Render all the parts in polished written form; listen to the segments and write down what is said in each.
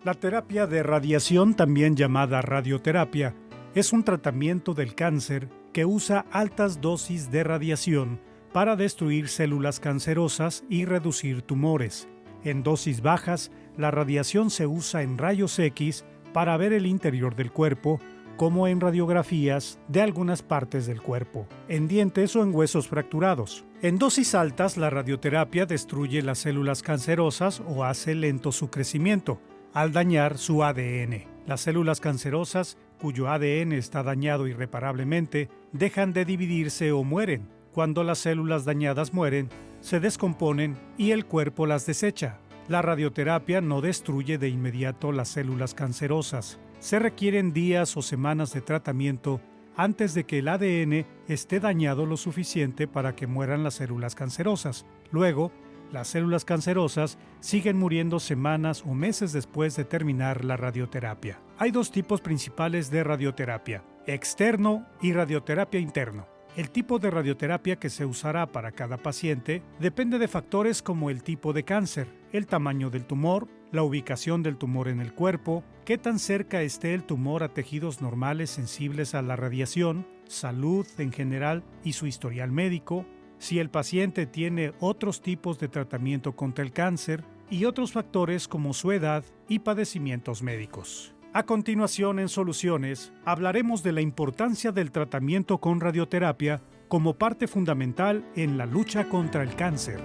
La terapia de radiación, también llamada radioterapia, es un tratamiento del cáncer que usa altas dosis de radiación para destruir células cancerosas y reducir tumores. En dosis bajas, la radiación se usa en rayos X para ver el interior del cuerpo, como en radiografías de algunas partes del cuerpo, en dientes o en huesos fracturados. En dosis altas, la radioterapia destruye las células cancerosas o hace lento su crecimiento, al dañar su ADN. Las células cancerosas, cuyo ADN está dañado irreparablemente, dejan de dividirse o mueren. Cuando las células dañadas mueren, se descomponen y el cuerpo las desecha. La radioterapia no destruye de inmediato las células cancerosas. Se requieren días o semanas de tratamiento antes de que el ADN esté dañado lo suficiente para que mueran las células cancerosas. Luego, las células cancerosas siguen muriendo semanas o meses después de terminar la radioterapia. Hay dos tipos principales de radioterapia: externo y radioterapia interno. El tipo de radioterapia que se usará para cada paciente depende de factores como el tipo de cáncer, el tamaño del tumor, la ubicación del tumor en el cuerpo, qué tan cerca esté el tumor a tejidos normales sensibles a la radiación, salud en general y su historial médico, si el paciente tiene otros tipos de tratamiento contra el cáncer y otros factores como su edad y padecimientos médicos. A continuación, en Soluciones, hablaremos de la importancia del tratamiento con radioterapia como parte fundamental en la lucha contra el cáncer.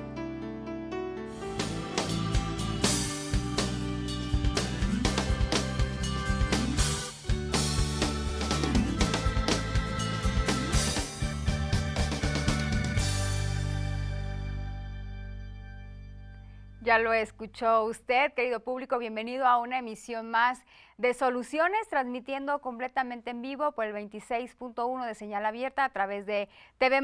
Ya lo escuchó usted, querido público, bienvenido a una emisión más de Soluciones, transmitiendo completamente en vivo por el 26.1 de señal abierta a través de TV+,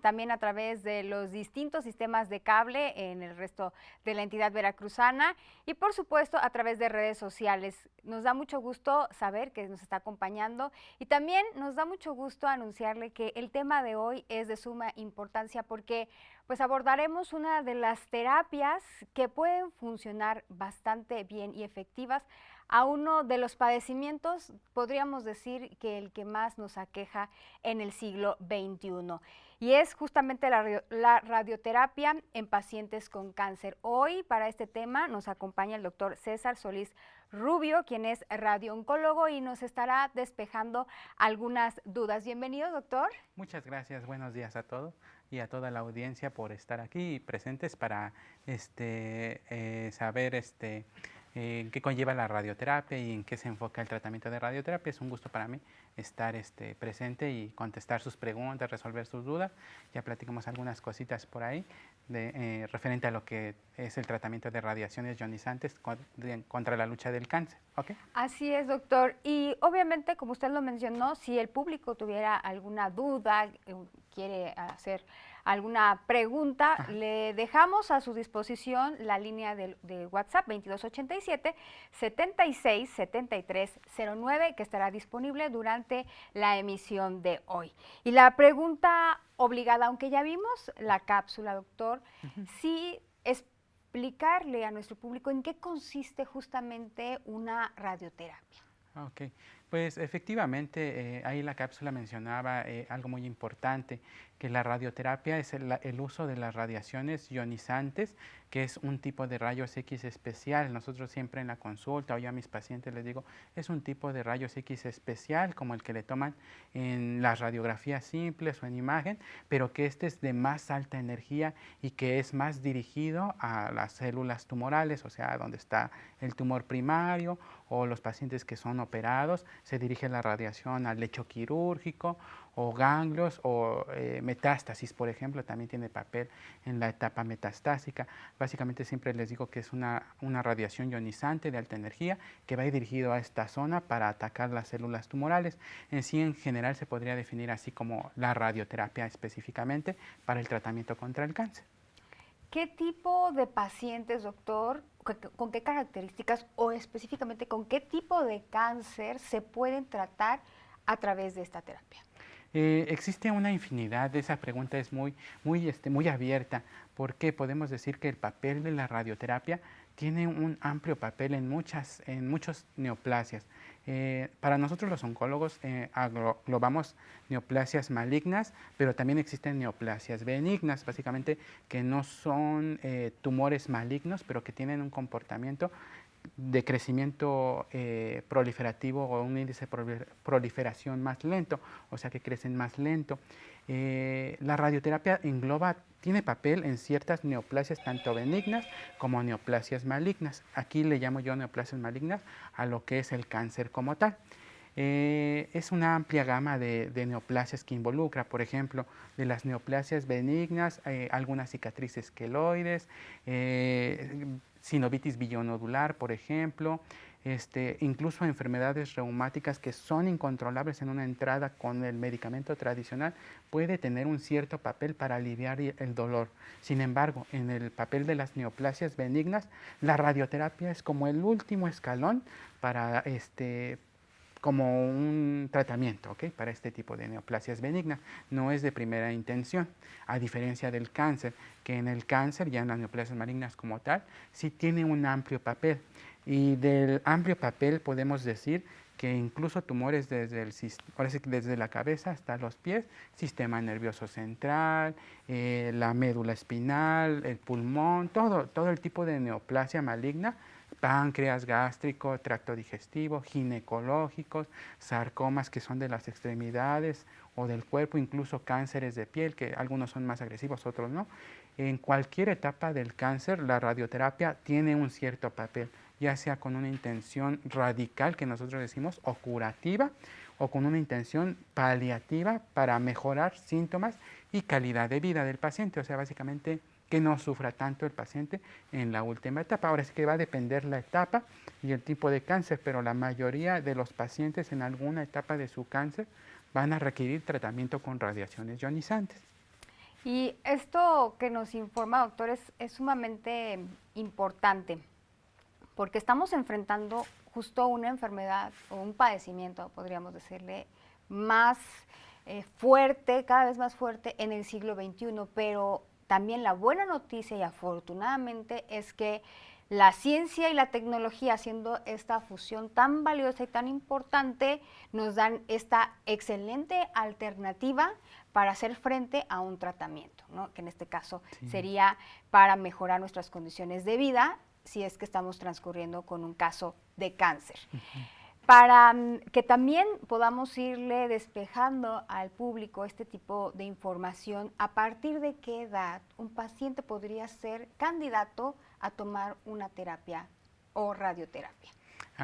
también a través de los distintos sistemas de cable en el resto de la entidad veracruzana y por supuesto a través de redes sociales. Nos da mucho gusto saber que nos está acompañando y también nos da mucho gusto anunciarle que el tema de hoy es de suma importancia porque pues abordaremos una de las terapias que pueden funcionar bastante bien y efectivas a uno de los padecimientos, podríamos decir que el que más nos aqueja en el siglo XXI. Y es justamente la radioterapia en pacientes con cáncer. Hoy para este tema nos acompaña el doctor César Solís Rubio, quien es radiooncólogo y nos estará despejando algunas dudas. Bienvenido, doctor. Muchas gracias, buenos días a todos y a toda la audiencia por estar aquí presentes para saber qué conlleva la radioterapia y en qué se enfoca el tratamiento de radioterapia. Es un gusto para mí estar presente y contestar sus preguntas, resolver sus dudas. Ya platicamos algunas cositas por ahí referente a lo que es el tratamiento de radiaciones ionizantes contra la lucha del cáncer. ¿Okay? Así es, doctor. Y obviamente, como usted lo mencionó, si el público tuviera alguna duda, quiere hacer alguna pregunta, le dejamos a su disposición la línea de WhatsApp 2287 76 73 09 que estará disponible durante la emisión de hoy. Y la pregunta obligada, aunque ya vimos la cápsula, doctor, sí explicarle a nuestro público en qué consiste justamente una radioterapia. Ok, pues efectivamente ahí la cápsula mencionaba algo muy importante, que la radioterapia es el uso de las radiaciones ionizantes, que es un tipo de rayos X especial. Nosotros siempre en la consulta o yo a mis pacientes les digo, es un tipo de rayos X especial como el que le toman en las radiografías simples o en imagen, pero que este es de más alta energía y que es más dirigido a las células tumorales, o sea, donde está el tumor primario o los pacientes que son operados, se dirige la radiación al lecho quirúrgico o ganglios o metástasis, por ejemplo, también tiene papel en la etapa metastásica. Básicamente siempre les digo que es una radiación ionizante de alta energía que va dirigido a esta zona para atacar las células tumorales. En sí, en general, se podría definir así como la radioterapia específicamente para el tratamiento contra el cáncer. ¿Qué tipo de pacientes, doctor, con qué características o específicamente con qué tipo de cáncer se pueden tratar a través de esta terapia? Existe una infinidad, esa pregunta es muy abierta, porque podemos decir que el papel de la radioterapia tiene un amplio papel en muchos neoplasias. Para nosotros los oncólogos englobamos neoplasias malignas, pero también existen neoplasias benignas, básicamente que no son tumores malignos, pero que tienen un comportamiento de crecimiento proliferativo o un índice de proliferación más lento, o sea que crecen más lento. La radioterapia tiene papel en ciertas neoplasias tanto benignas como neoplasias malignas. Aquí le llamo yo neoplasias malignas a lo que es el cáncer como tal. Es una amplia gama de neoplasias que involucra, por ejemplo, de las neoplasias benignas, algunas cicatrices queloides, sinovitis billonodular, por ejemplo, incluso enfermedades reumáticas que son incontrolables en una entrada con el medicamento tradicional, puede tener un cierto papel para aliviar el dolor. Sin embargo, en el papel de las neoplasias benignas, la radioterapia es como el último escalón para como un tratamiento, ¿okay? Para este tipo de neoplasias benignas. No es de primera intención, a diferencia del cáncer, que en el cáncer, ya en las neoplasias malignas como tal, sí tiene un amplio papel. Y del amplio papel podemos decir que incluso tumores desde la cabeza hasta los pies, sistema nervioso central, la médula espinal, el pulmón, todo el tipo de neoplasia maligna, páncreas, gástrico, tracto digestivo, ginecológicos, sarcomas que son de las extremidades o del cuerpo, incluso cánceres de piel, que algunos son más agresivos, otros no. En cualquier etapa del cáncer, la radioterapia tiene un cierto papel, ya sea con una intención radical, que nosotros decimos, o curativa, o con una intención paliativa para mejorar síntomas y calidad de vida del paciente, o sea, básicamente que no sufra tanto el paciente en la última etapa. Ahora sí que va a depender la etapa y el tipo de cáncer, pero la mayoría de los pacientes en alguna etapa de su cáncer van a requerir tratamiento con radiaciones ionizantes. Y esto que nos informa, doctor, es sumamente importante, porque estamos enfrentando justo una enfermedad o un padecimiento, podríamos decirle, más fuerte, cada vez más fuerte en el siglo XXI, pero también la buena noticia, y afortunadamente, es que la ciencia y la tecnología, haciendo esta fusión tan valiosa y tan importante, nos dan esta excelente alternativa para hacer frente a un tratamiento, ¿no? Que en este caso sería para mejorar nuestras condiciones de vida si es que estamos transcurriendo con un caso de cáncer. Para que también podamos irle despejando al público este tipo de información, ¿a partir de qué edad un paciente podría ser candidato a tomar una terapia o radioterapia?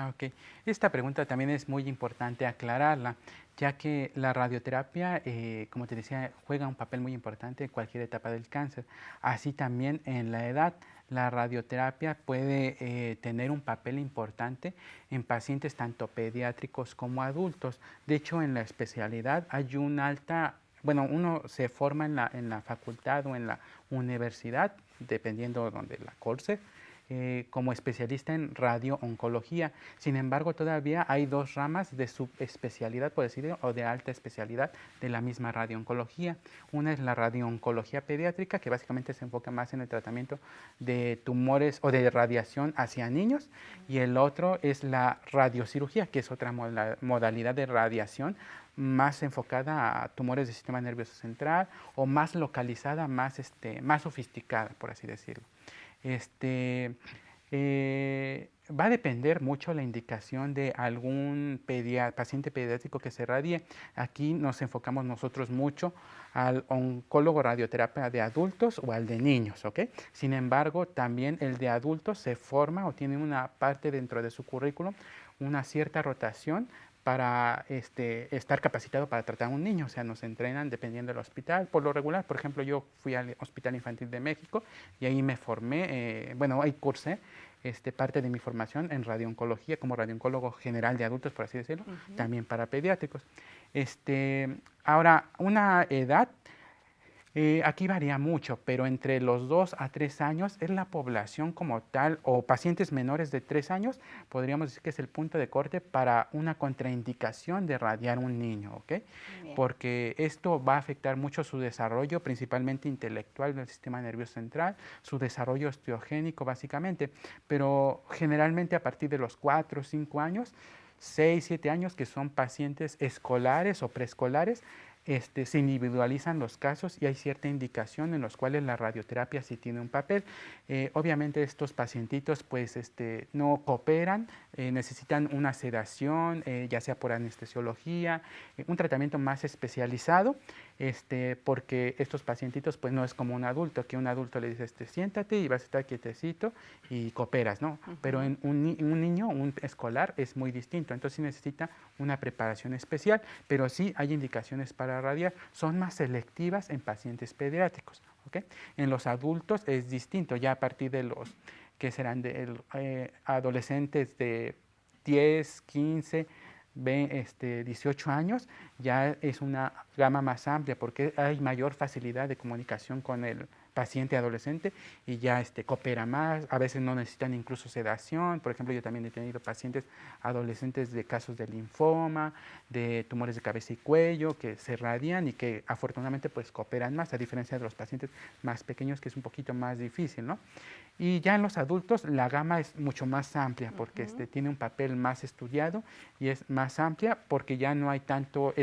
Ok. Esta pregunta también es muy importante aclararla, ya que la radioterapia, como te decía, juega un papel muy importante en cualquier etapa del cáncer. Así también en la edad, la radioterapia puede tener un papel importante en pacientes tanto pediátricos como adultos. De hecho, en la especialidad hay una alta, bueno, uno se forma en la facultad o en la universidad, dependiendo de donde la curse, como especialista en radiooncología. Sin embargo, todavía hay dos ramas de subespecialidad, por decirlo, o de alta especialidad de la misma radiooncología. Una es la radiooncología pediátrica, que básicamente se enfoca más en el tratamiento de tumores o de radiación hacia niños, y el otro es la radiocirugía, que es otra modalidad de radiación más enfocada a tumores del sistema nervioso central o más localizada, más sofisticada, por así decirlo. Va a depender mucho la indicación de algún paciente pediátrico que se radie. Aquí nos enfocamos nosotros mucho al oncólogo radioterapia de adultos o al de niños, ¿ok? Sin embargo, también el de adultos se forma o tiene una parte dentro de su currículum, una cierta rotación para estar capacitado para tratar a un niño, o sea, nos entrenan dependiendo del hospital. Por lo regular, por ejemplo, yo fui al Hospital Infantil de México y ahí me formé, ahí cursé parte de mi formación en radiooncología como radioncólogo general de adultos, por así decirlo, también para pediátricos. Ahora, una edad Aquí varía mucho, pero entre los 2 a 3 años es la población como tal, o pacientes menores de 3 años, podríamos decir que es el punto de corte para una contraindicación de radiar un niño, ¿ok? Bien. Porque esto va a afectar mucho su desarrollo, principalmente intelectual del sistema nervioso central, su desarrollo osteogénico básicamente, pero generalmente a partir de los 4 o 5 años, 6, 7 años, que son pacientes escolares o preescolares, se individualizan los casos y hay cierta indicación en los cuales la radioterapia sí tiene un papel. Obviamente estos pacientitos pues no cooperan, necesitan una sedación, ya sea por anestesiología, un tratamiento más especializado, porque estos pacientitos pues no es como un adulto, que un adulto le dice siéntate y vas a estar quietecito y cooperas, ¿no? Pero en un niño, un escolar es muy distinto, entonces sí necesita una preparación especial, pero sí hay indicaciones para radiar, son más selectivas en pacientes pediátricos, ¿ok? En los adultos es distinto, ya a partir de los que serán adolescentes de 10, 15, 18 años, ya es una gama más amplia porque hay mayor facilidad de comunicación con el paciente adolescente y ya coopera más, a veces no necesitan incluso sedación. Por ejemplo, yo también he tenido pacientes adolescentes de casos de linfoma, de tumores de cabeza y cuello que se radian y que afortunadamente pues cooperan más, a diferencia de los pacientes más pequeños, que es un poquito más difícil, ¿no? Y ya en los adultos la gama es mucho más amplia porque tiene un papel más estudiado y es más amplia porque ya no hay tanto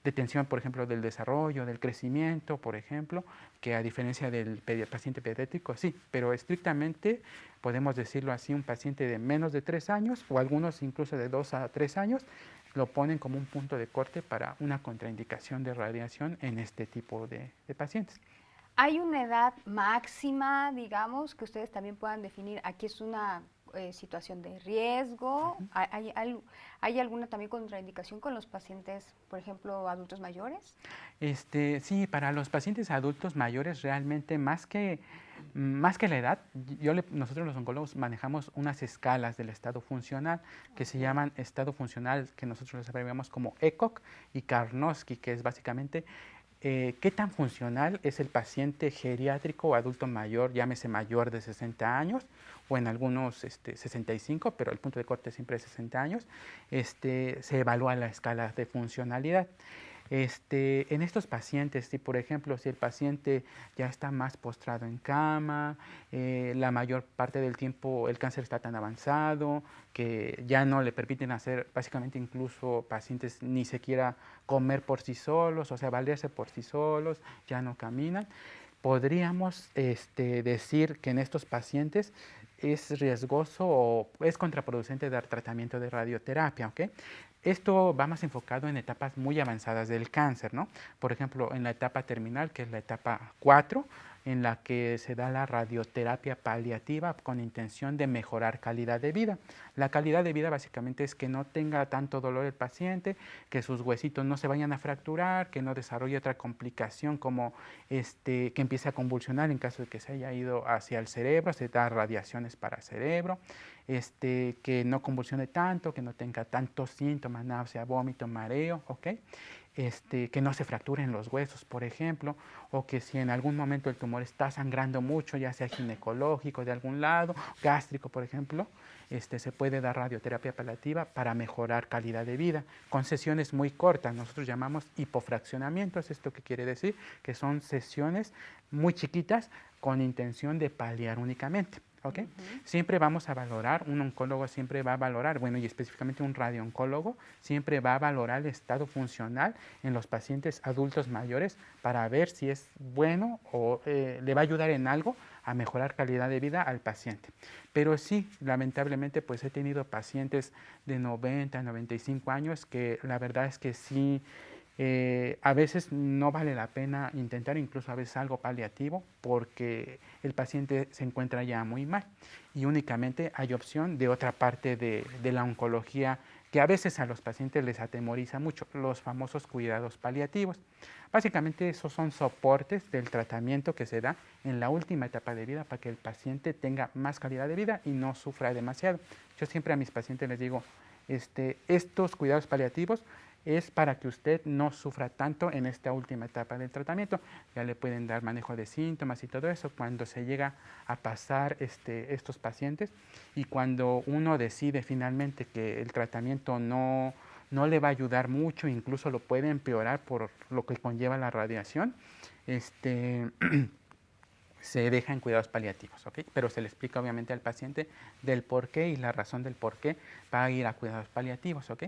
detención, por ejemplo, del desarrollo, del crecimiento, por ejemplo, que a diferencia del paciente pediátrico, sí, pero estrictamente podemos decirlo así, un paciente de menos de 3 años o algunos incluso de 2 a 3 años lo ponen como un punto de corte para una contraindicación de radiación en este tipo de pacientes. ¿Hay una edad máxima, digamos, que ustedes también puedan definir? Aquí es una situación de riesgo. ¿Hay alguna también contraindicación con los pacientes, por ejemplo, adultos mayores? Sí, para los pacientes adultos mayores realmente más que la edad, nosotros los oncólogos manejamos unas escalas del estado funcional que se llaman estado funcional, que nosotros los abreviamos como ECOG y Karnofsky, que es básicamente qué tan funcional es el paciente geriátrico o adulto mayor, llámese mayor de 60 años o en algunos 65, pero el punto de corte siempre es 60 años, se evalúa la escala de funcionalidad. En estos pacientes, si por ejemplo, si el paciente ya está más postrado en cama, la mayor parte del tiempo el cáncer está tan avanzado que ya no le permiten hacer, básicamente incluso pacientes ni siquiera comer por sí solos, o sea, valerse por sí solos, ya no caminan, podríamos decir que en estos pacientes es riesgoso o es contraproducente dar tratamiento de radioterapia, ¿ok? Esto va más enfocado en etapas muy avanzadas del cáncer, ¿no? Por ejemplo, en la etapa terminal, que es la etapa 4, en la que se da la radioterapia paliativa con intención de mejorar calidad de vida. La calidad de vida básicamente es que no tenga tanto dolor el paciente, que sus huesitos no se vayan a fracturar, que no desarrolle otra complicación como que empiece a convulsionar en caso de que se haya ido hacia el cerebro, se da radiaciones para el cerebro, que no convulsione tanto, que no tenga tantos síntomas, náusea, vómito, mareo, ¿ok? Que no se fracturen los huesos, por ejemplo, o que si en algún momento el tumor está sangrando mucho, ya sea ginecológico de algún lado, gástrico, por ejemplo, se puede dar radioterapia paliativa para mejorar calidad de vida, con sesiones muy cortas, nosotros llamamos hipofraccionamientos. ¿Esto qué quiere decir? Que son sesiones muy chiquitas con intención de paliar únicamente. ¿Okay? Siempre vamos a valorar, un oncólogo siempre va a valorar, bueno, y específicamente un radiooncólogo siempre va a valorar el estado funcional en los pacientes adultos mayores para ver si es bueno o le va a ayudar en algo a mejorar calidad de vida al paciente. Pero sí, lamentablemente, pues he tenido pacientes de 90, 95 años que la verdad es que sí, a veces no vale la pena intentar incluso a veces algo paliativo porque el paciente se encuentra ya muy mal y únicamente hay opción de otra parte de la oncología que a veces a los pacientes les atemoriza mucho, los famosos cuidados paliativos. Básicamente esos son soportes del tratamiento que se da en la última etapa de vida para que el paciente tenga más calidad de vida y no sufra demasiado. Yo siempre a mis pacientes les digo, estos cuidados paliativos es para que usted no sufra tanto en esta última etapa del tratamiento. Ya le pueden dar manejo de síntomas y todo eso cuando se llega a pasar estos pacientes, y cuando uno decide finalmente que el tratamiento no le va a ayudar mucho, incluso lo puede empeorar por lo que conlleva la radiación, se deja en cuidados paliativos, ¿ok? Pero se le explica obviamente al paciente del por qué y la razón del por qué va a ir a cuidados paliativos, ¿ok?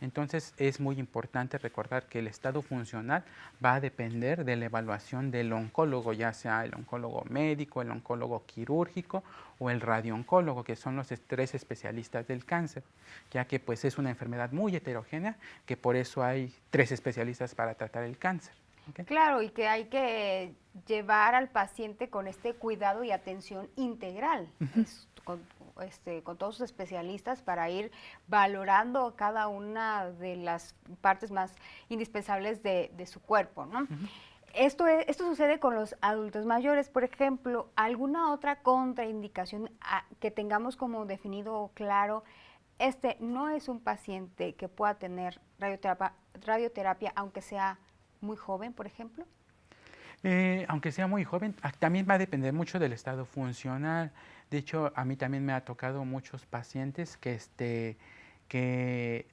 Entonces es muy importante recordar que el estado funcional va a depender de la evaluación del oncólogo, ya sea el oncólogo médico, el oncólogo quirúrgico o el radiooncólogo, que son los 3 especialistas del cáncer, ya que pues es una enfermedad muy heterogénea, que por eso hay 3 especialistas para tratar el cáncer. ¿Okay? Claro, y que hay que llevar al paciente con este cuidado y atención integral, con todos sus especialistas para ir valorando cada una de las partes más indispensables de su cuerpo, ¿no? Esto sucede con los adultos mayores, por ejemplo. ¿Alguna otra contraindicación que tengamos como definido o claro? No es un paciente que pueda tener radioterapia aunque sea muy joven, por ejemplo. Aunque sea muy joven, también va a depender mucho del estado funcional. De hecho, a mí también me ha tocado muchos pacientes que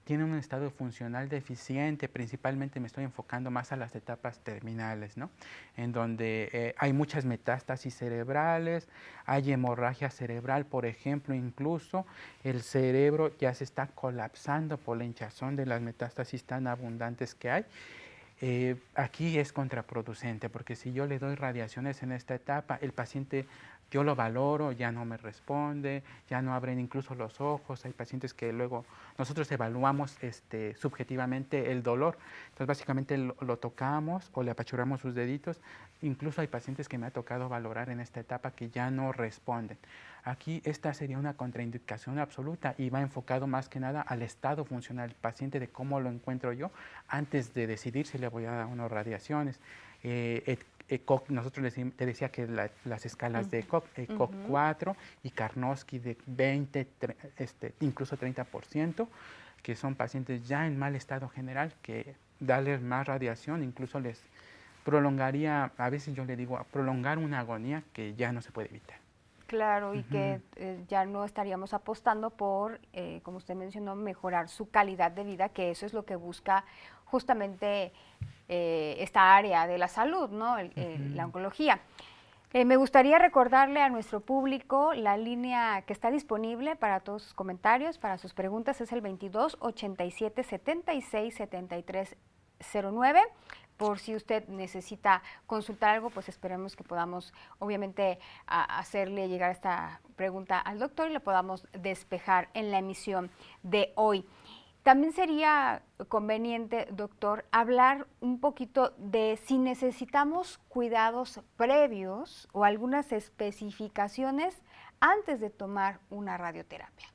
tienen un estado funcional deficiente. Principalmente me estoy enfocando más a las etapas terminales, ¿no? En donde hay muchas metástasis cerebrales, hay hemorragia cerebral, por ejemplo, incluso el cerebro ya se está colapsando por la hinchazón de las metástasis tan abundantes que hay. Aquí es contraproducente, porque si yo le doy radiaciones en esta etapa, el paciente, yo lo valoro, ya no me responde, ya no abren incluso los ojos. Hay pacientes que luego nosotros evaluamos subjetivamente el dolor. Entonces básicamente lo tocamos o le apachurramos sus deditos. Incluso hay pacientes que me ha tocado valorar en esta etapa que ya no responden. Aquí esta sería una contraindicación absoluta y va enfocado más que nada al estado funcional del paciente, de cómo lo encuentro yo antes de decidir si le voy a dar unas radiaciones. Nosotros te decía que las escalas de ECOG, ECOG 4 y Karnofsky de 20, incluso 30%, que son pacientes ya en mal estado general, que darles más radiación incluso les prolongaría, a veces yo le digo, prolongar una agonía que ya no se puede evitar. Claro, y que ya no estaríamos apostando por, como usted mencionó, mejorar su calidad de vida, que eso es lo que busca justamente esta área de la salud, ¿no? La oncología. Me gustaría recordarle a nuestro público la línea que está disponible para todos sus comentarios, para sus preguntas, es el 22 87 76 73 09. Por si usted necesita consultar algo, pues esperemos que podamos, obviamente, hacerle llegar esta pregunta al doctor y le podamos despejar en la emisión de hoy. También sería conveniente, doctor, hablar un poquito de si necesitamos cuidados previos o algunas especificaciones antes de tomar una radioterapia.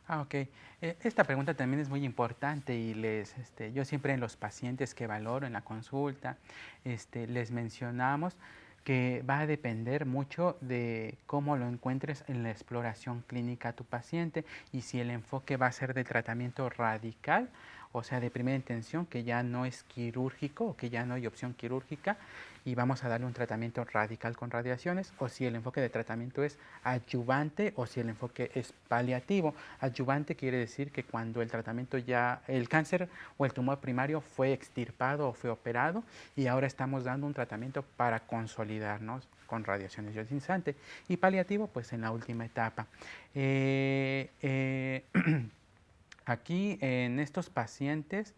Ok. Esta pregunta también es muy importante y yo siempre en los pacientes que valoro en la consulta, les mencionamos que va a depender mucho de cómo lo encuentres en la exploración clínica a tu paciente y si el enfoque va a ser de tratamiento radical, o sea, de primera intención, que ya no es quirúrgico o que ya no hay opción quirúrgica y vamos a darle un tratamiento radical con radiaciones, o si el enfoque de tratamiento es adyuvante o si el enfoque es paliativo. Adyuvante quiere decir que cuando el tratamiento el cáncer o el tumor primario fue extirpado o fue operado y ahora estamos dando un tratamiento para consolidarnos con radiaciones ionizantes. Y paliativo, pues en la última etapa. Aquí en estos pacientes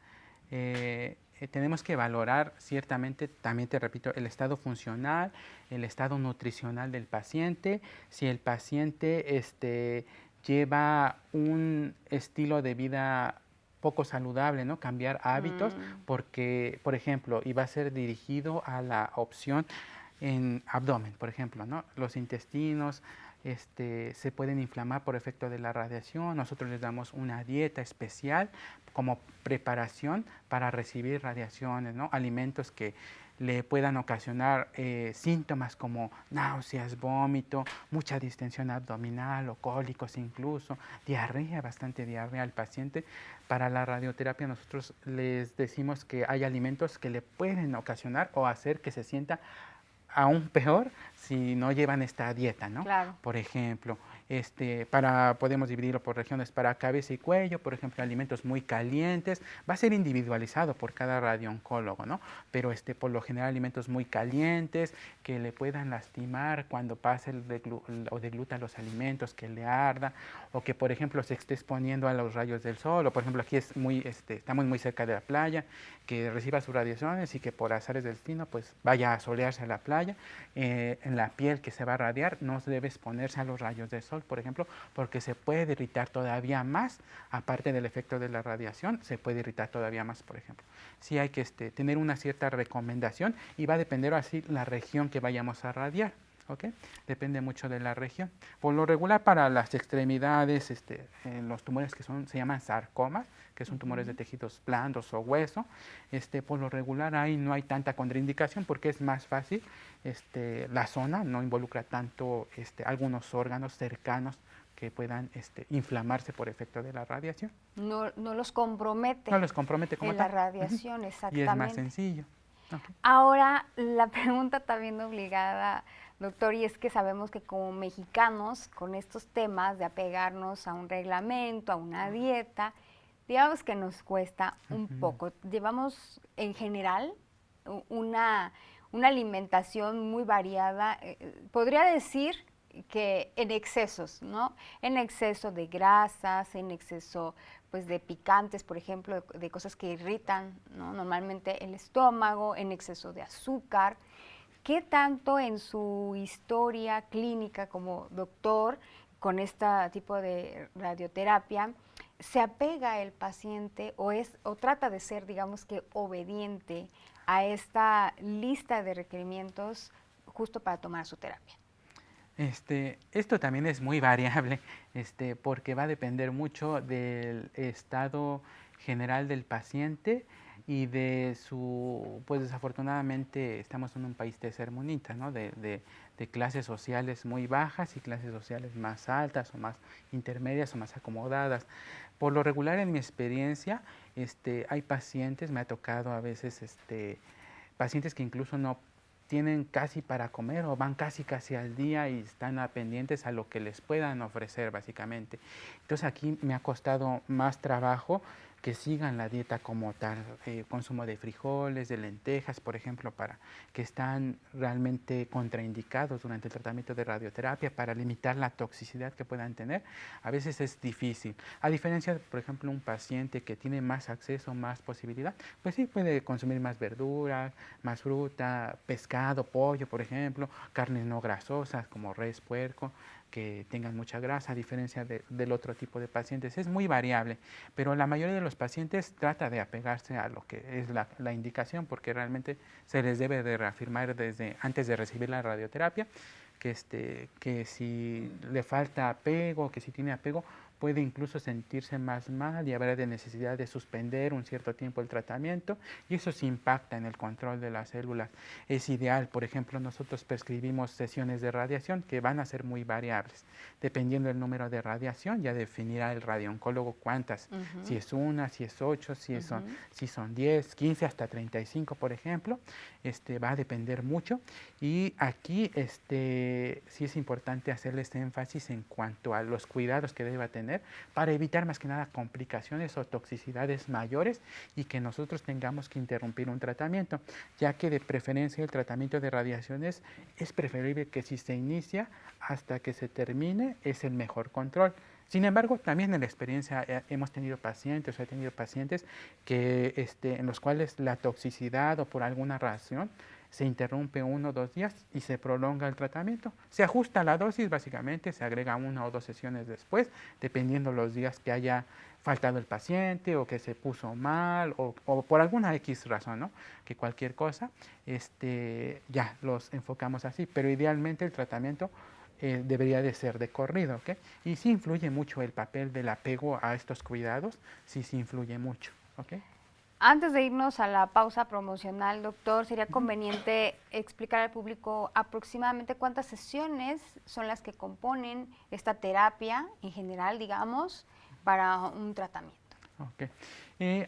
tenemos que valorar ciertamente, también te repito, el estado funcional, el estado nutricional del paciente, si el paciente lleva un estilo de vida poco saludable, ¿no? Cambiar hábitos, porque, por ejemplo, iba a ser dirigido a la opción en abdomen, por ejemplo, ¿no? Los intestinos se pueden inflamar por efecto de la radiación. Nosotros les damos una dieta especial como preparación para recibir radiaciones, ¿no? Alimentos que le puedan ocasionar síntomas como náuseas, vómito, mucha distensión abdominal o cólicos incluso, diarrea, bastante diarrea al paciente. Para la radioterapia nosotros les decimos que hay alimentos que le pueden ocasionar o hacer que se sienta aún peor si no llevan esta dieta, ¿no? Claro. Por ejemplo, podemos dividirlo por regiones para cabeza y cuello, por ejemplo, alimentos muy calientes, va a ser individualizado por cada radiooncólogo, ¿no? Pero por lo general alimentos muy calientes que le puedan lastimar cuando pase o degluta los alimentos, que le arda, o que por ejemplo se esté exponiendo a los rayos del sol, o por ejemplo aquí estamos muy cerca de la playa, que reciba sus radiaciones y que por azares del destino pues vaya a solearse a la playa, en la piel que se va a radiar no se debe exponerse a los rayos del sol, por ejemplo, porque se puede irritar todavía más, aparte del efecto de la radiación, se puede irritar todavía más, por ejemplo. Sí hay que tener una cierta recomendación y va a depender así la región que vayamos a radiar. ¿Okay? Depende mucho de la región. Por lo regular para las extremidades, los tumores que se llaman sarcomas, que son tumores de tejidos blandos o hueso, por lo regular ahí no hay tanta contraindicación porque es más fácil, la zona no involucra tanto algunos órganos cercanos que puedan inflamarse por efecto de la radiación. No los compromete. No los compromete como tal. La radiación, exactamente. Y es más sencillo. Okay. Ahora, la pregunta también obligada, doctor, y es que sabemos que como mexicanos, con estos temas de apegarnos a un reglamento, a una dieta, digamos que nos cuesta un poco. Llevamos en general una alimentación muy variada, podría decir que en excesos, ¿no? En exceso de grasas, en exceso pues de picantes, por ejemplo, de cosas que irritan, ¿no? Normalmente el estómago, en exceso de azúcar. ¿Qué tanto en su historia clínica como doctor con este tipo de radioterapia se apega el paciente o trata de ser, digamos que, obediente a esta lista de requerimientos justo para tomar su terapia? Esto también es muy variable, porque va a depender mucho del estado general del paciente y de pues desafortunadamente estamos en un país tercermundista, ¿no? De clases sociales muy bajas y clases sociales más altas o más intermedias o más acomodadas. Por lo regular en mi experiencia, hay pacientes, me ha tocado a veces, pacientes que incluso no tienen casi para comer o van casi al día y están pendientes a lo que les puedan ofrecer básicamente. Entonces aquí me ha costado más trabajo que sigan la dieta como tal, consumo de frijoles, de lentejas, por ejemplo, que están realmente contraindicados durante el tratamiento de radioterapia para limitar la toxicidad que puedan tener. A veces es difícil. A diferencia, por ejemplo, un paciente que tiene más acceso, más posibilidad, pues sí puede consumir más verduras, más fruta, pescado, pollo, por ejemplo, carnes no grasosas como res, puerco, que tengan mucha grasa, a diferencia del otro tipo de pacientes. Es muy variable, pero la mayoría de los pacientes trata de apegarse a lo que es la indicación, porque realmente se les debe de reafirmar desde antes de recibir la radioterapia, que si le falta apego, que si tiene apego, puede incluso sentirse más mal y habrá de necesidad de suspender un cierto tiempo el tratamiento y eso se impacta en el control de las células. Es ideal, por ejemplo, nosotros prescribimos sesiones de radiación que van a ser muy variables. Dependiendo del número de radiación, ya definirá el radiooncólogo cuántas, si es una, si es 8, si son 10, 15, hasta 35, por ejemplo. Va a depender mucho y aquí sí es importante hacerles énfasis en cuanto a los cuidados que deba tener para evitar más que nada complicaciones o toxicidades mayores y que nosotros tengamos que interrumpir un tratamiento, ya que de preferencia el tratamiento de radiaciones es preferible que si se inicia hasta que se termine es el mejor control. Sin embargo, también en la experiencia hemos tenido pacientes o he tenido pacientes que, en los cuales la toxicidad o por alguna razón se interrumpe 1 o 2 días y se prolonga el tratamiento. Se ajusta la dosis, básicamente, se agrega 1 o 2 sesiones después, dependiendo los días que haya faltado el paciente o que se puso mal o por alguna X razón, ¿no? Que cualquier cosa, ya los enfocamos así, pero idealmente el tratamiento debería de ser de corrido, ¿ok? Y sí influye mucho el papel del apego a estos cuidados, sí influye mucho, ¿ok? Antes de irnos a la pausa promocional, doctor, sería conveniente explicar al público aproximadamente cuántas sesiones son las que componen esta terapia en general, digamos, para un tratamiento. Okay.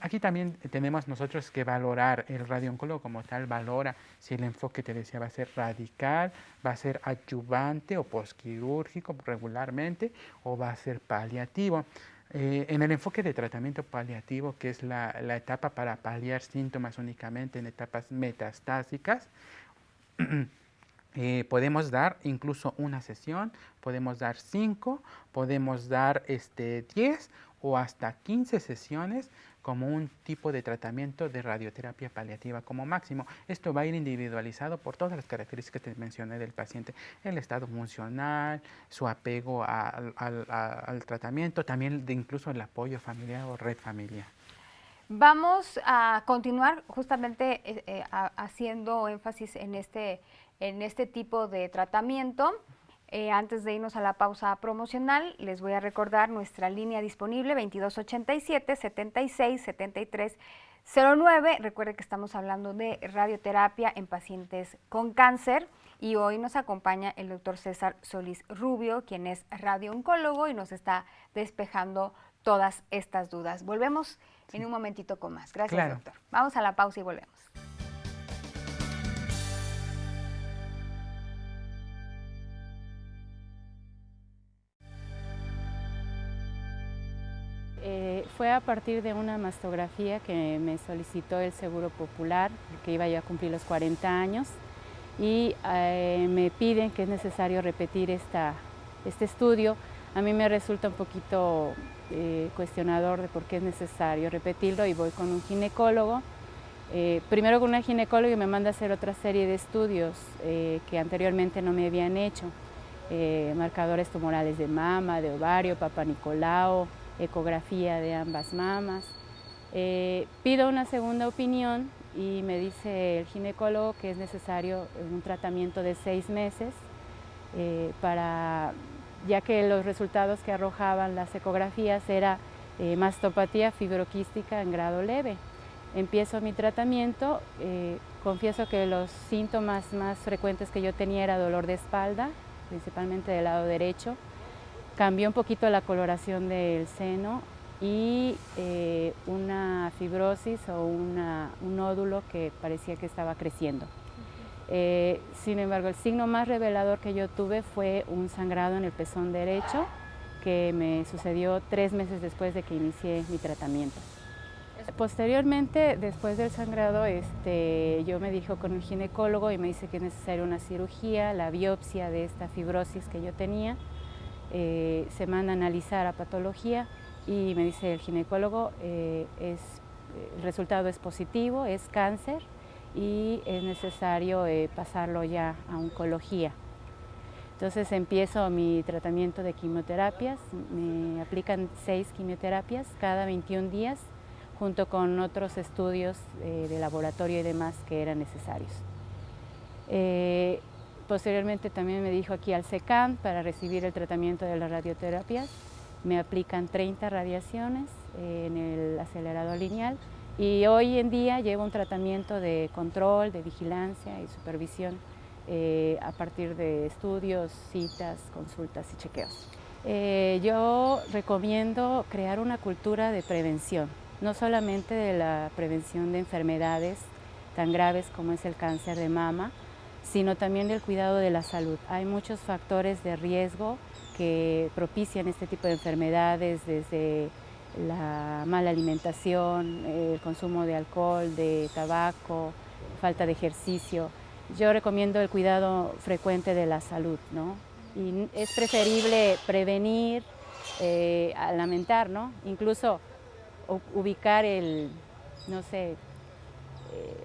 Aquí también tenemos nosotros que valorar, el radiooncólogo como tal valora si el enfoque, te decía, va a ser radical, va a ser adyuvante o posquirúrgico regularmente, o va a ser paliativo. En el enfoque de tratamiento paliativo, que es la etapa para paliar síntomas únicamente en etapas metastásicas, podemos dar incluso una sesión, podemos dar 5, podemos dar 10 o hasta 15 sesiones como un tipo de tratamiento de radioterapia paliativa como máximo. Esto va a ir individualizado por todas las características que te mencioné del paciente, el estado funcional, su apego al tratamiento, también incluso el apoyo familiar o red familiar. Vamos a continuar justamente haciendo énfasis en este tipo de tratamiento. Antes de irnos a la pausa promocional, les voy a recordar nuestra línea disponible 2287-76-7309. Recuerde que estamos hablando de radioterapia en pacientes con cáncer y hoy nos acompaña el doctor César Solís Rubio, quien es radiooncólogo y nos está despejando todas estas dudas. Volvemos en un momentito con más. Gracias, doctor. Vamos a la pausa y volvemos. Fue a partir de una mastografía que me solicitó el Seguro Popular, que iba yo a cumplir los 40 años, y me piden que es necesario repetir este estudio. A mí me resulta un poquito cuestionador de por qué es necesario repetirlo y voy con un ginecólogo. Primero con una ginecóloga y me manda a hacer otra serie de estudios que anteriormente no me habían hecho. Marcadores tumorales de mama, de ovario, Papa Nicolau, ecografía de ambas mamas. Pido una segunda opinión y me dice el ginecólogo que es necesario un tratamiento de 6 meses ya que los resultados que arrojaban las ecografías era mastopatía fibroquística en grado leve. Empiezo mi tratamiento, confieso que los síntomas más frecuentes que yo tenía era dolor de espalda, principalmente del lado derecho. Cambió un poquito la coloración del seno y una fibrosis o un nódulo que parecía que estaba creciendo. Sin embargo, el signo más revelador que yo tuve fue un sangrado en el pezón derecho que me sucedió 3 meses después de que inicié mi tratamiento. Posteriormente, después del sangrado, yo me dirijo con un ginecólogo y me dice que es necesaria una cirugía, la biopsia de esta fibrosis que yo tenía. Se manda a analizar a patología y me dice el ginecólogo, el resultado es positivo, es cáncer y es necesario pasarlo ya a oncología. Entonces empiezo mi tratamiento de quimioterapias, me aplican 6 quimioterapias cada 21 días, junto con otros estudios de laboratorio y demás que eran necesarios. Posteriormente también me dirijo aquí al SECAM para recibir el tratamiento de las radioterapias. Me aplican 30 radiaciones en el acelerador lineal y hoy en día llevo un tratamiento de control, de vigilancia y supervisión a partir de estudios, citas, consultas y chequeos. Yo recomiendo crear una cultura de prevención, no solamente de la prevención de enfermedades tan graves como es el cáncer de mama, sino también del cuidado de la salud. Hay muchos factores de riesgo que propician este tipo de enfermedades, desde la mala alimentación, el consumo de alcohol, de tabaco, falta de ejercicio. Yo recomiendo el cuidado frecuente de la salud, ¿no? Y es preferible prevenir a lamentar, ¿no? Incluso ubicar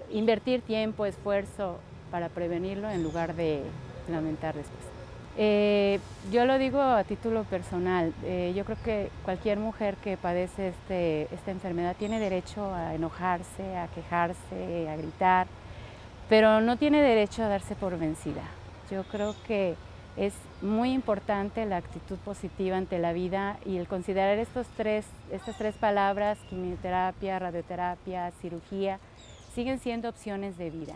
invertir tiempo, esfuerzo para prevenirlo en lugar de lamentar después. Yo lo digo a título personal, yo creo que cualquier mujer que padece esta enfermedad tiene derecho a enojarse, a quejarse, a gritar, pero no tiene derecho a darse por vencida. Yo creo que Es muy importante la actitud positiva ante la vida y el considerar estas tres palabras, quimioterapia, radioterapia, cirugía, siguen siendo opciones de vida.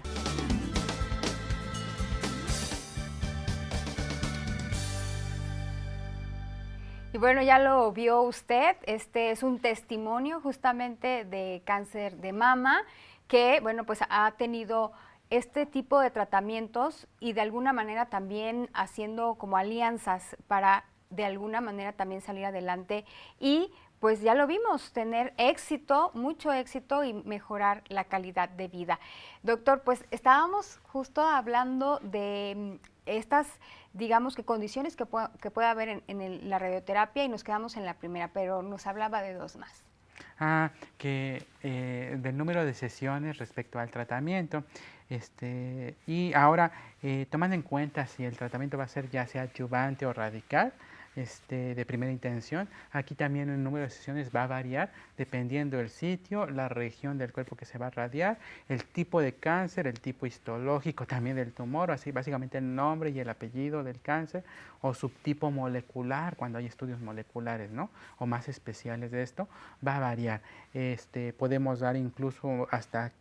Y bueno, ya lo vio usted, este es un testimonio justamente de cáncer de mama que, bueno, pues ha tenido este tipo de tratamientos y de alguna manera también haciendo como alianzas para de alguna manera también salir adelante y pues ya lo vimos, tener éxito, mucho éxito y mejorar la calidad de vida. Doctor, pues estábamos justo hablando de estas, digamos que condiciones que puede haber en la radioterapia y nos quedamos en la primera, pero nos hablaba de dos más. Del número de sesiones respecto al tratamiento. Y ahora, tomando en cuenta si el tratamiento va a ser ya sea adyuvante o radical, de primera intención, aquí también el número de sesiones va a variar dependiendo del sitio, la región del cuerpo que se va a radiar, el tipo de cáncer, el tipo histológico también del tumor, así básicamente el nombre y el apellido del cáncer o subtipo molecular, cuando hay estudios moleculares, ¿no? O más especiales de esto, va a variar. Podemos dar incluso hasta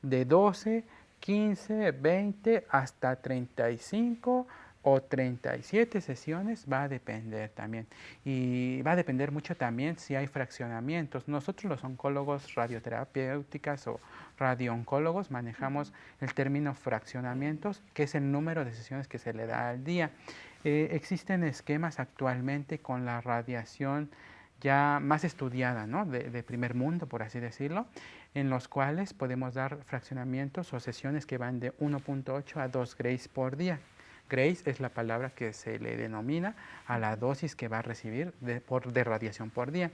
de 12, 15, 20 hasta 35 o 37 sesiones, va a depender también. Y va a depender mucho también si hay fraccionamientos. Nosotros los oncólogos radioterapéuticas o radiooncólogos manejamos el término fraccionamientos, que es el número de sesiones que se le da al día. Existen esquemas actualmente con la radiación ya más estudiada, ¿no? de primer mundo, por así decirlo, en los cuales podemos dar fraccionamientos o sesiones que van de 1.8 a 2 grays por día. Grays es la palabra que se le denomina a la dosis que va a recibir de radiación por día.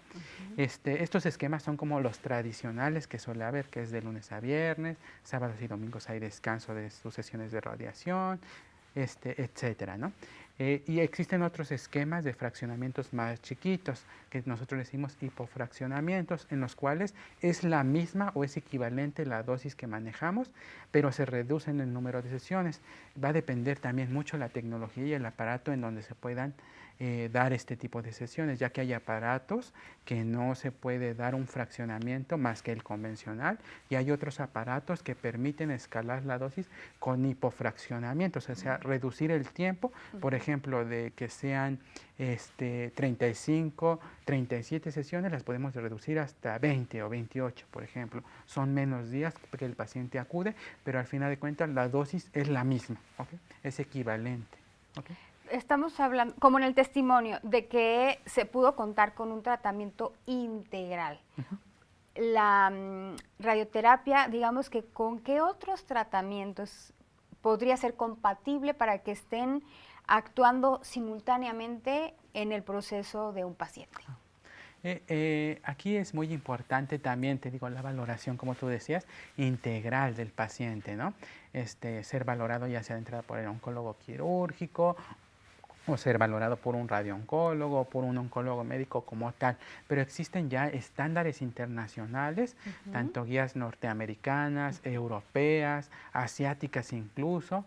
Estos esquemas son como los tradicionales que suele haber, que es de lunes a viernes, sábados y domingos hay descanso de sus sesiones de radiación, etcétera, ¿no? Y existen otros esquemas de fraccionamientos más chiquitos, que nosotros decimos hipofraccionamientos, en los cuales es la misma o es equivalente la dosis que manejamos, pero se reduce en el número de sesiones. Va a depender también mucho la tecnología y el aparato en donde se puedan dar este tipo de sesiones, ya que hay aparatos que no se puede dar un fraccionamiento más que el convencional y hay otros aparatos que permiten escalar la dosis con hipofraccionamientos, o sea, reducir el tiempo, por ejemplo, de que sean 35, 37 sesiones, las podemos reducir hasta 20 o 28, por ejemplo. Son menos días que el paciente acude, pero al final de cuentas la dosis es la misma, ¿okay? Es equivalente. ¿Okay? Estamos hablando, como en el testimonio, de que se pudo contar con un tratamiento integral. La radioterapia, digamos que con qué otros tratamientos podría ser compatible para que estén actuando simultáneamente en el proceso de un paciente. Aquí es muy importante también, te digo, la valoración, como tú decías, integral del paciente, ¿no? Ser valorado ya sea de entrada por el oncólogo quirúrgico o ser valorado por un radiooncólogo, por un oncólogo médico como tal. Pero existen ya estándares internacionales, tanto guías norteamericanas, europeas, asiáticas incluso,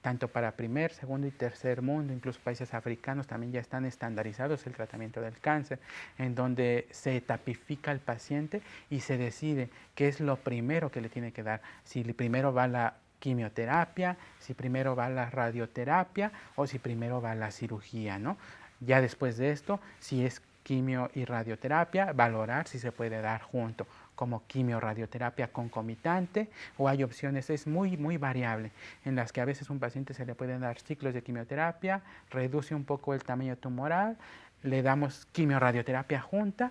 tanto para primer, segundo y tercer mundo, incluso países africanos también ya están estandarizados el tratamiento del cáncer, en donde se etapifica al paciente y se decide qué es lo primero que le tiene que dar. Si primero va la quimioterapia, si primero va la radioterapia o si primero va la cirugía, ¿no? Ya después de esto, si es quimio y radioterapia, valorar si se puede dar junto, como quimio-radioterapia concomitante, o hay opciones, es muy, muy variable, en las que a veces a un paciente se le pueden dar ciclos de quimioterapia, reduce un poco el tamaño tumoral, le damos quimio-radioterapia junta,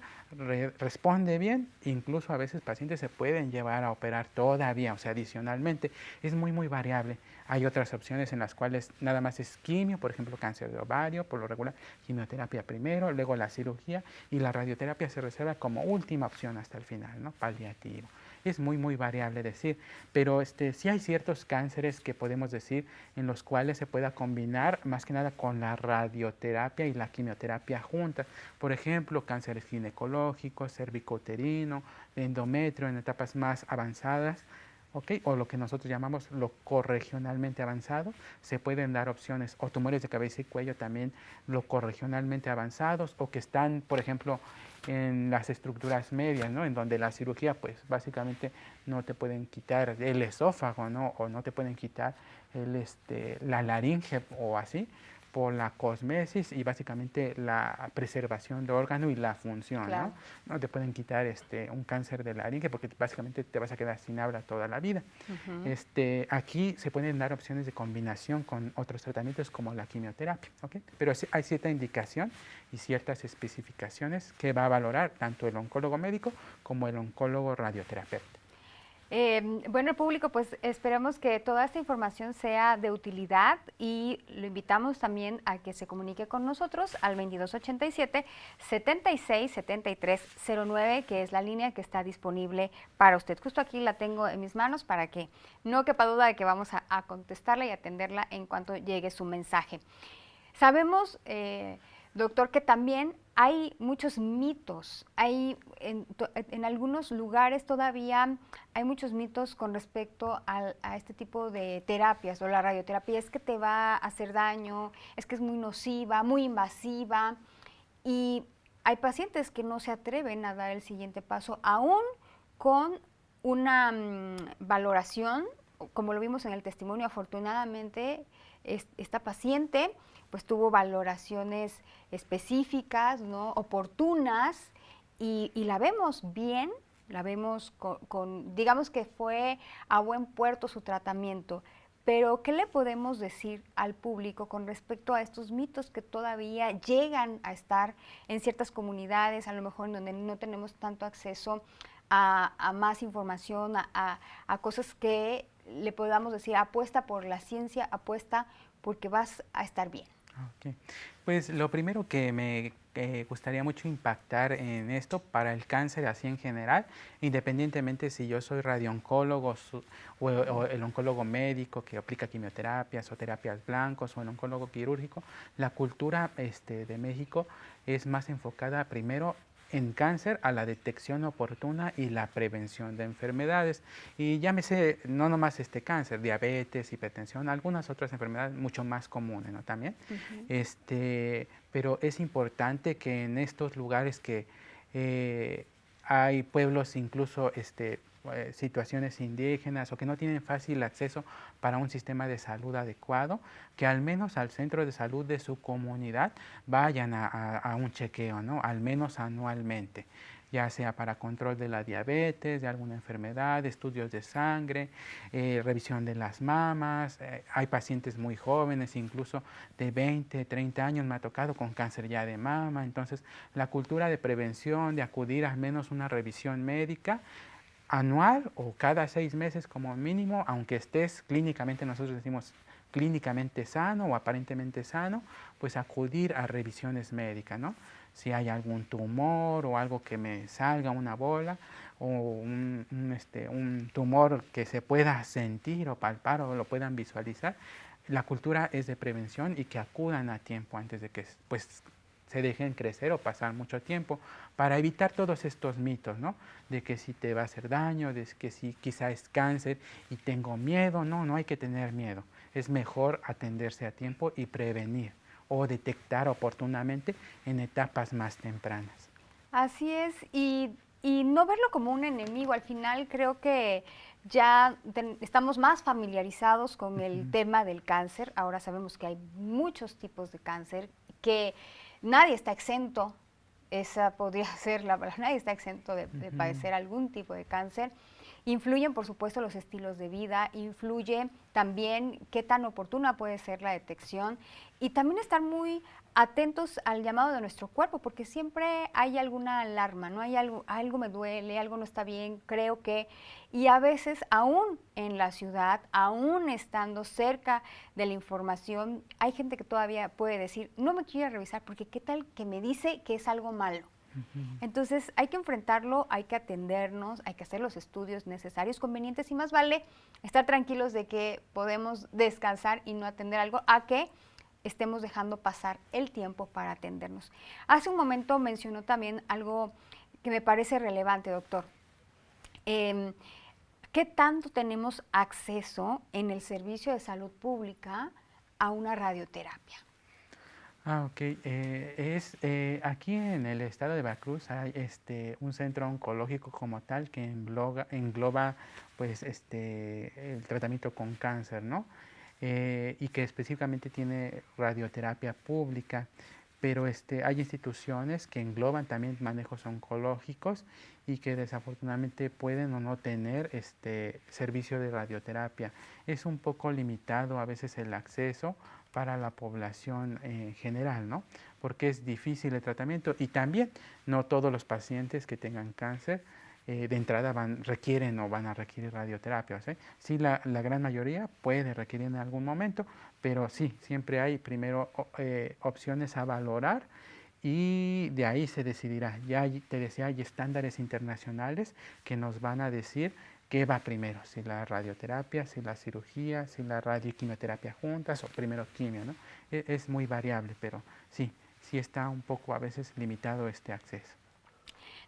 responde bien, incluso a veces pacientes se pueden llevar a operar todavía, o sea, adicionalmente, es muy, muy variable. Hay otras opciones en las cuales nada más es quimio, por ejemplo, cáncer de ovario, por lo regular, quimioterapia primero, luego la cirugía, y la radioterapia se reserva como última opción hasta el final, ¿no? Paliativo. Es muy, muy variable decir, pero sí hay ciertos cánceres que podemos decir en los cuales se pueda combinar más que nada con la radioterapia y la quimioterapia juntas. Por ejemplo, cánceres ginecológicos, cervicouterino, endometrio en etapas más avanzadas, ¿ok? O lo que nosotros llamamos lo corregionalmente avanzado. Se pueden dar opciones, o tumores de cabeza y cuello también lo corregionalmente avanzados, o que están, por ejemplo, en las estructuras medias, ¿no? En donde la cirugía, pues básicamente no te pueden quitar el esófago, ¿no? O no te pueden quitar la laringe o así, por la cosmesis y básicamente la preservación de órgano y la función, Claro. ¿no? No te pueden quitar un cáncer de laringe porque básicamente te vas a quedar sin habla toda la vida. Aquí se pueden dar opciones de combinación con otros tratamientos como la quimioterapia, ¿ok? Pero hay cierta indicación y ciertas especificaciones que va a valorar tanto el oncólogo médico como el oncólogo radioterapeuta. Bueno, público, pues esperemos que toda esta información sea de utilidad y lo invitamos también a que se comunique con nosotros al 2287-767309, que es la línea que está disponible para usted. Justo aquí la tengo en mis manos para que no quepa duda de que vamos a contestarla y atenderla en cuanto llegue su mensaje. Sabemos, doctor, que también hay muchos mitos, en algunos lugares todavía hay muchos mitos con respecto a este tipo de terapias o la radioterapia. Es que te va a hacer daño, es que es muy nociva, muy invasiva, y hay pacientes que no se atreven a dar el siguiente paso, aún con una valoración, como lo vimos en el testimonio. Afortunadamente, esta paciente pues tuvo valoraciones específicas, ¿no? Oportunas, y la vemos bien, la vemos digamos que fue a buen puerto su tratamiento. Pero, ¿qué le podemos decir al público con respecto a estos mitos que todavía llegan a estar en ciertas comunidades, a lo mejor en donde no tenemos tanto acceso a más información, a cosas que le podamos decir: apuesta por la ciencia, apuesta porque vas a estar bien? Okay. Pues lo primero que me gustaría mucho impactar en esto para el cáncer así en general, independientemente si yo soy radiooncólogo o el oncólogo médico que aplica quimioterapias o terapias blancos o el oncólogo quirúrgico, la cultura de México es más enfocada primero en cáncer a la detección oportuna y la prevención de enfermedades. Y llámese no nomás cáncer, diabetes, hipertensión, algunas otras enfermedades mucho más comunes, ¿no? También. Pero es importante que en estos lugares que hay pueblos incluso situaciones indígenas o que no tienen fácil acceso para un sistema de salud adecuado, que al menos al centro de salud de su comunidad vayan a un chequeo, ¿no? Al menos anualmente, ya sea para control de la diabetes, de alguna enfermedad, estudios de sangre, revisión de las mamas. Hay pacientes muy jóvenes, incluso de 20, 30 años me ha tocado con cáncer ya de mama. Entonces, la cultura de prevención, de acudir al menos una revisión médica anual o cada 6 meses como mínimo, aunque estés clínicamente, nosotros decimos clínicamente sano o aparentemente sano, pues acudir a revisiones médicas, ¿no? Si hay algún tumor o algo que me salga una bola o un tumor que se pueda sentir o palpar o lo puedan visualizar, la cultura es de prevención y que acudan a tiempo antes de que pues se dejen crecer o pasar mucho tiempo, para evitar todos estos mitos, ¿no? De que si te va a hacer daño, de que si quizá es cáncer y tengo miedo. No hay que tener miedo. Es mejor atenderse a tiempo y prevenir o detectar oportunamente en etapas más tempranas. Así es, y no verlo como un enemigo. Al final creo que ya estamos más familiarizados con el tema del cáncer. Ahora sabemos que hay muchos tipos de cáncer, que nadie está exento. Esa podría ser la palabra: nadie está exento de padecer algún tipo de cáncer. Influyen, por supuesto, los estilos de vida, influye también qué tan oportuna puede ser la detección, y también estar muy atentos al llamado de nuestro cuerpo, porque siempre hay alguna alarma, ¿no? Hay algo me duele, algo no está bien, creo que, y a veces aún en la ciudad, aún estando cerca de la información, hay gente que todavía puede decir: no me quiero revisar porque qué tal que me dice que es algo malo. Entonces hay que enfrentarlo, hay que atendernos, hay que hacer los estudios necesarios, convenientes, y más vale estar tranquilos de que podemos descansar y no atender algo a que estemos dejando pasar el tiempo para atendernos. Hace un momento mencionó también algo que me parece relevante, doctor. ¿qué tanto tenemos acceso en el servicio de salud pública a una radioterapia? Ok. Aquí en el estado de Veracruz hay un centro oncológico como tal que engloba pues, el tratamiento con cáncer, ¿no? Y que específicamente tiene radioterapia pública, pero hay instituciones que engloban también manejos oncológicos y que desafortunadamente pueden o no tener servicio de radioterapia. Es un poco limitado a veces el acceso para la población general, ¿no? Porque es difícil el tratamiento y también no todos los pacientes que tengan cáncer de entrada requieren o van a requerir radioterapia. ¿Sí? Sí, la gran mayoría puede requerir en algún momento, pero sí, siempre hay primero opciones a valorar y de ahí se decidirá. Te decía, hay estándares internacionales que nos van a decir qué va primero, si la radioterapia, si la cirugía, si la radioquimioterapia juntas o primero quimio, ¿no? Es muy variable, pero sí, sí está un poco a veces limitado este acceso.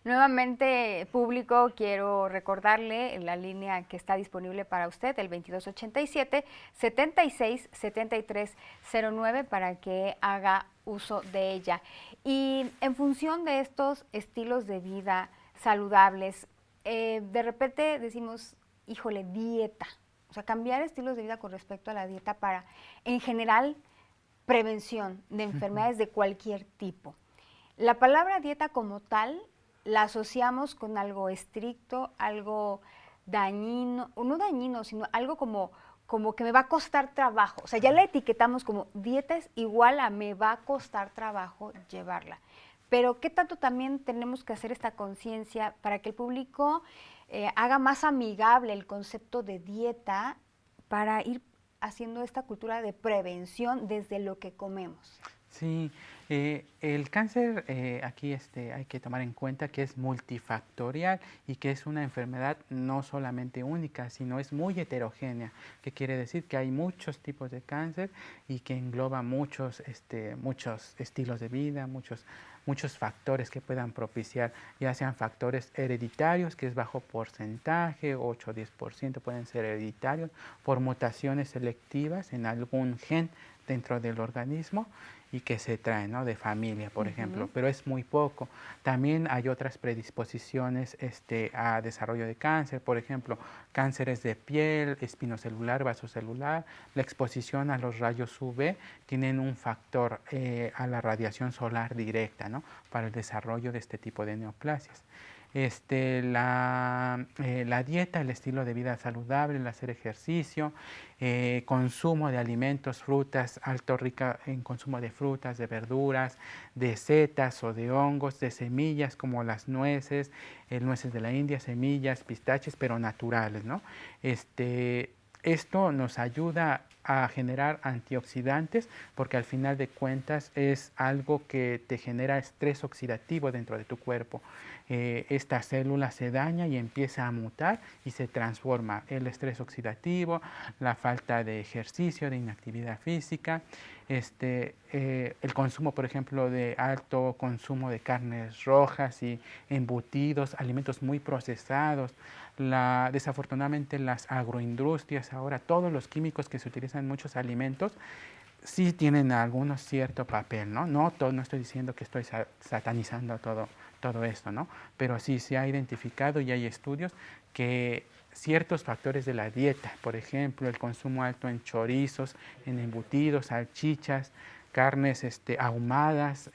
Nuevamente, público, quiero recordarle la línea que está disponible para usted, el 2287-767309, para que haga uso de ella. Y en función de estos estilos de vida saludables, de repente decimos, híjole, dieta. O sea, cambiar estilos de vida con respecto a la dieta para, en general, prevención de enfermedades de cualquier tipo. La palabra dieta como tal la asociamos con algo estricto, algo dañino, o no dañino, sino algo como que me va a costar trabajo. O sea, ya la etiquetamos como dieta es igual a me va a costar trabajo llevarla. Pero ¿qué tanto también tenemos que hacer esta conciencia para que el público haga más amigable el concepto de dieta para ir haciendo esta cultura de prevención desde lo que comemos? Sí, el cáncer aquí hay que tomar en cuenta que es multifactorial y que es una enfermedad no solamente única, sino es muy heterogénea, que quiere decir que hay muchos tipos de cáncer y que engloba muchos estilos de vida, muchos factores que puedan propiciar, ya sean factores hereditarios, que es bajo porcentaje, 8 o 10% pueden ser hereditarios, por mutaciones selectivas en algún gen dentro del organismo y que se traen, ¿no? De familia, por ejemplo, pero es muy poco. También hay otras predisposiciones a desarrollo de cáncer, por ejemplo, cánceres de piel, espinocelular, vasocelular, la exposición a los rayos UV tienen un factor a la radiación solar directa, ¿no? Para el desarrollo de este tipo de neoplasias. La dieta, el estilo de vida saludable, el hacer ejercicio, consumo de alimentos, frutas, alto rica en consumo de frutas, de verduras, de setas o de hongos, de semillas como las nueces, nueces de la India, semillas, pistaches, pero naturales, ¿no? Esto nos ayuda a generar antioxidantes porque al final de cuentas es algo que te genera estrés oxidativo dentro de tu cuerpo. Esta célula se daña y empieza a mutar y se transforma. El estrés oxidativo, la falta de ejercicio, de inactividad física, el consumo, por ejemplo, de alto consumo de carnes rojas y embutidos, alimentos muy procesados. Desafortunadamente las agroindustrias ahora, todos los químicos que se utilizan en muchos alimentos, sí tienen algunos cierto papel, ¿no? No estoy diciendo que estoy satanizando todo esto, ¿no? Pero sí se ha identificado y hay estudios que ciertos factores de la dieta, por ejemplo, el consumo alto en chorizos, en embutidos, salchichas, carnes ahumadas,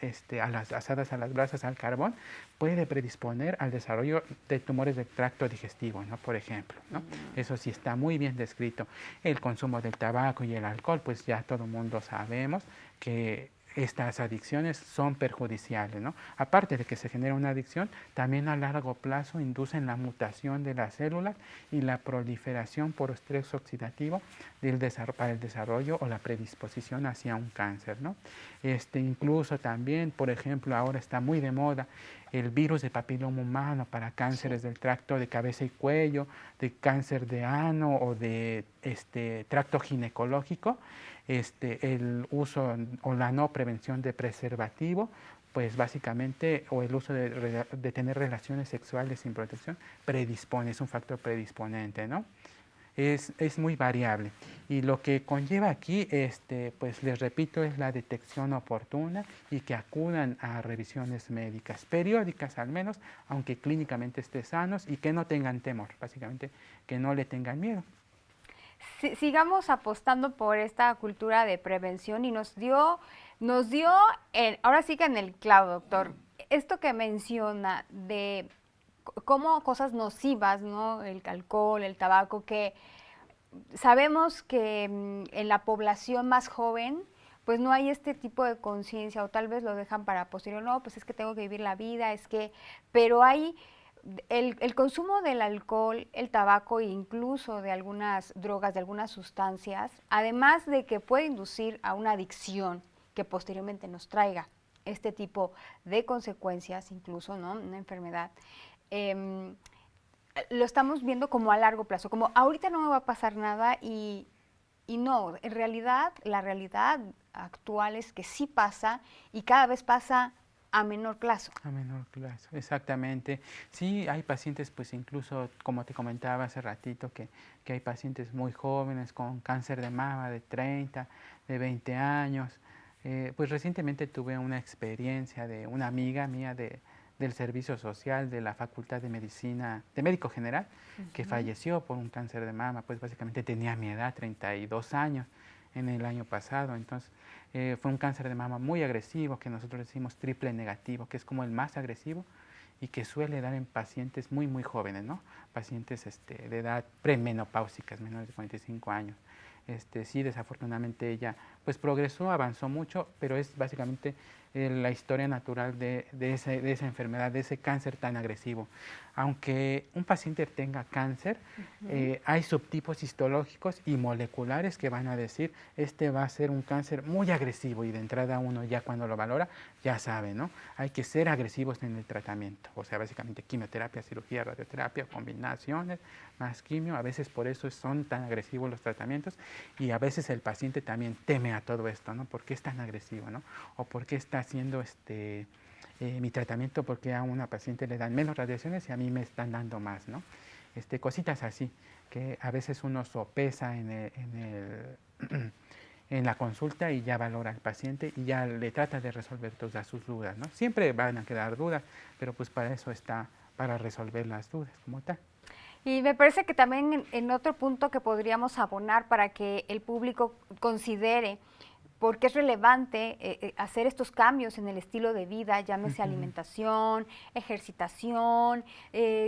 asadas a las brasas al carbón, puede predisponer al desarrollo de tumores del tracto digestivo, ¿no? Por ejemplo, ¿no? Eso sí está muy bien descrito. El consumo del tabaco y el alcohol, pues ya todo el mundo sabemos que estas adicciones son perjudiciales, ¿no? Aparte de que se genera una adicción, también a largo plazo inducen la mutación de las células y la proliferación por estrés oxidativo para el desarrollo o la predisposición hacia un cáncer, ¿no? Incluso también, por ejemplo, ahora está muy de moda el virus de papiloma humano para cánceres del tracto de cabeza y cuello, de cáncer de ano o de tracto ginecológico. El uso o la no prevención de preservativo pues básicamente, o el uso de tener relaciones sexuales sin protección, predispone, es un factor predisponente, ¿no? Es muy variable. Y lo que conlleva aquí, pues les repito, es la detección oportuna y que acudan a revisiones médicas, periódicas al menos, aunque clínicamente estén sanos y que no tengan temor, básicamente que no le tengan miedo. Sigamos apostando por esta cultura de prevención y ahora sí que en el clavo, doctor, esto que menciona de cómo cosas nocivas, ¿no? El alcohol, el tabaco, que sabemos que en la población más joven pues no hay este tipo de conciencia o tal vez lo dejan para posterior, no, pues es que tengo que vivir la vida, pero hay el consumo del alcohol, el tabaco e incluso de algunas drogas, de algunas sustancias, además de que puede inducir a una adicción que posteriormente nos traiga este tipo de consecuencias, incluso, ¿no? Una enfermedad. Lo estamos viendo como a largo plazo, como ahorita no me va a pasar nada y no, en realidad, la realidad actual es que sí pasa y cada vez pasa a menor plazo. A menor plazo, exactamente. Sí, hay pacientes, pues incluso, como te comentaba hace ratito, que hay pacientes muy jóvenes con cáncer de mama de 30, de 20 años. Pues recientemente tuve una experiencia de una amiga mía del servicio social de la Facultad de Medicina, de Médico General, que falleció por un cáncer de mama, pues básicamente tenía mi edad, 32 años, en el año pasado. Entonces, fue un cáncer de mama muy agresivo, que nosotros decimos triple negativo, que es como el más agresivo y que suele dar en pacientes muy, muy jóvenes, ¿no? Pacientes de edad premenopáusicas, menores de 45 años. Sí, desafortunadamente ella pues progresó, avanzó mucho, pero es básicamente la historia natural de esa enfermedad, de ese cáncer tan agresivo. Aunque un paciente tenga cáncer, hay subtipos histológicos y moleculares que van a decir, este va a ser un cáncer muy agresivo, y de entrada uno ya cuando lo valora ya sabe, ¿no? Hay que ser agresivos en el tratamiento, o sea, básicamente quimioterapia, cirugía, radioterapia, combinaciones, más quimio. A veces por eso son tan agresivos los tratamientos y a veces el paciente también teme a todo esto, ¿no? ¿Por qué es tan agresivo, no? O ¿por qué está haciendo mi tratamiento? Porque a una paciente le dan menos radiaciones y a mí me están dando más, ¿no? Cositas así, que a veces uno sopesa en la consulta y ya valora al paciente y ya le trata de resolver todas sus dudas, ¿no? Siempre van a quedar dudas, pero pues para eso está, para resolver las dudas como tal. Y me parece que también en otro punto que podríamos abonar para que el público considere por qué es relevante hacer estos cambios en el estilo de vida, llámese alimentación, ejercitación,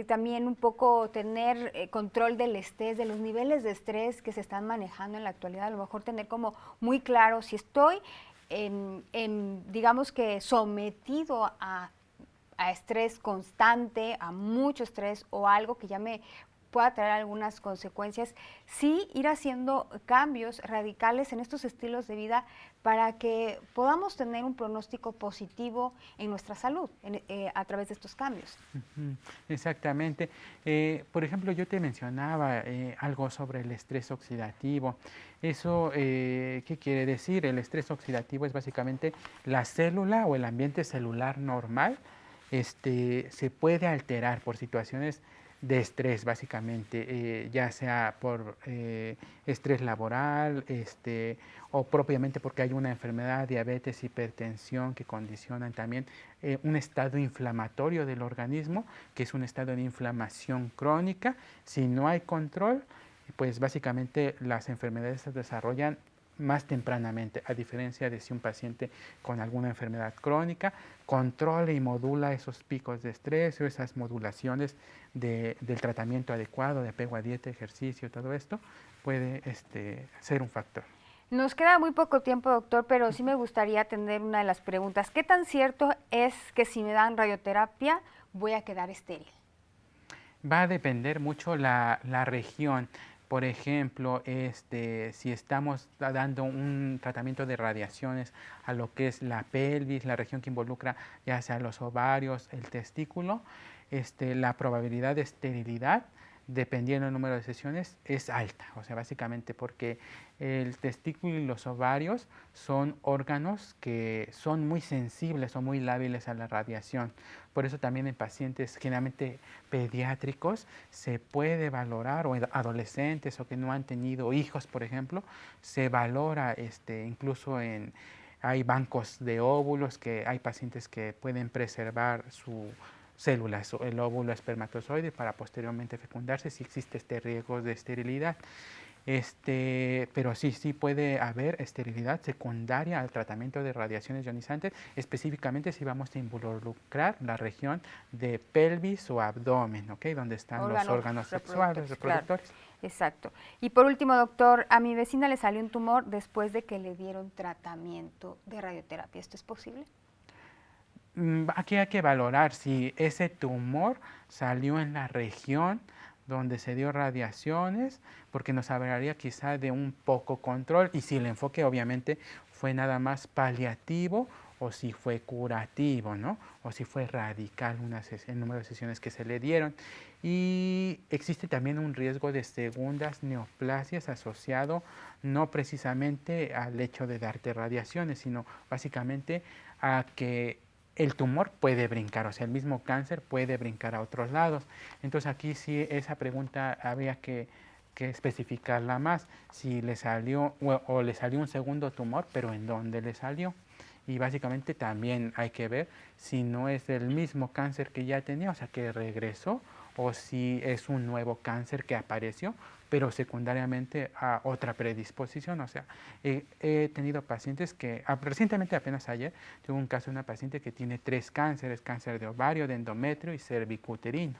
también un poco tener control del estrés, de los niveles de estrés que se están manejando en la actualidad, a lo mejor tener como muy claro si estoy digamos que sometido a estrés constante, a mucho estrés o algo que ya me pueda traer algunas consecuencias, sí ir haciendo cambios radicales en estos estilos de vida para que podamos tener un pronóstico positivo en nuestra salud a través de estos cambios. Exactamente. Por ejemplo, yo te mencionaba algo sobre el estrés oxidativo. Eso, ¿qué quiere decir? El estrés oxidativo es básicamente la célula o el ambiente celular normal. Se puede alterar por situaciones de estrés, básicamente, ya sea por estrés laboral, o propiamente porque hay una enfermedad, diabetes, hipertensión, que condicionan también un estado inflamatorio del organismo, que es un estado de inflamación crónica. Si no hay control, pues básicamente las enfermedades se desarrollan más tempranamente, a diferencia de si un paciente con alguna enfermedad crónica controla y modula esos picos de estrés o esas modulaciones del tratamiento adecuado, de apego a dieta, ejercicio, todo esto puede ser un factor. Nos queda muy poco tiempo, doctor, pero sí me gustaría tener una de las preguntas. ¿Qué tan cierto es que si me dan radioterapia voy a quedar estéril? Va a depender mucho la región. Por ejemplo, si estamos dando un tratamiento de radiaciones a lo que es la pelvis, la región que involucra ya sea los ovarios, el testículo, la probabilidad de esterilidad dependiendo del número de sesiones, es alta. O sea, básicamente porque el testículo y los ovarios son órganos que son muy sensibles o muy lábiles a la radiación. Por eso también en pacientes generalmente pediátricos se puede valorar, o en adolescentes o que no han tenido hijos, por ejemplo, se valora incluso hay bancos de óvulos, que hay pacientes que pueden preservar su células, el óvulo espermatozoide, para posteriormente fecundarse si existe este riesgo de esterilidad. Pero sí puede haber esterilidad secundaria al tratamiento de radiaciones ionizantes, específicamente si vamos a involucrar la región de pelvis o abdomen, ¿ok? Donde están los órganos sexuales, reproductores. Claro. Exacto. Y por último, doctor, a mi vecina le salió un tumor después de que le dieron tratamiento de radioterapia. ¿Esto es posible? Aquí hay que valorar si ese tumor salió en la región donde se dio radiaciones, porque nos hablaría quizá de un poco control, y si el enfoque obviamente fue nada más paliativo o si fue curativo, ¿no? O si fue radical el número de sesiones que se le dieron. Y existe también un riesgo de segundas neoplasias asociado no precisamente al hecho de darte radiaciones, sino básicamente a que el tumor puede brincar, o sea, el mismo cáncer puede brincar a otros lados. Entonces aquí sí esa pregunta habría que especificarla más, si le salió o le salió un segundo tumor, pero en dónde le salió. Y básicamente también hay que ver si no es el mismo cáncer que ya tenía, o sea, que regresó, o si es un nuevo cáncer que apareció, pero secundariamente a otra predisposición. O sea, he tenido pacientes que, recientemente apenas ayer, tuve un caso de una paciente que tiene 3 cánceres, cáncer de ovario, de endometrio y cervicuterino.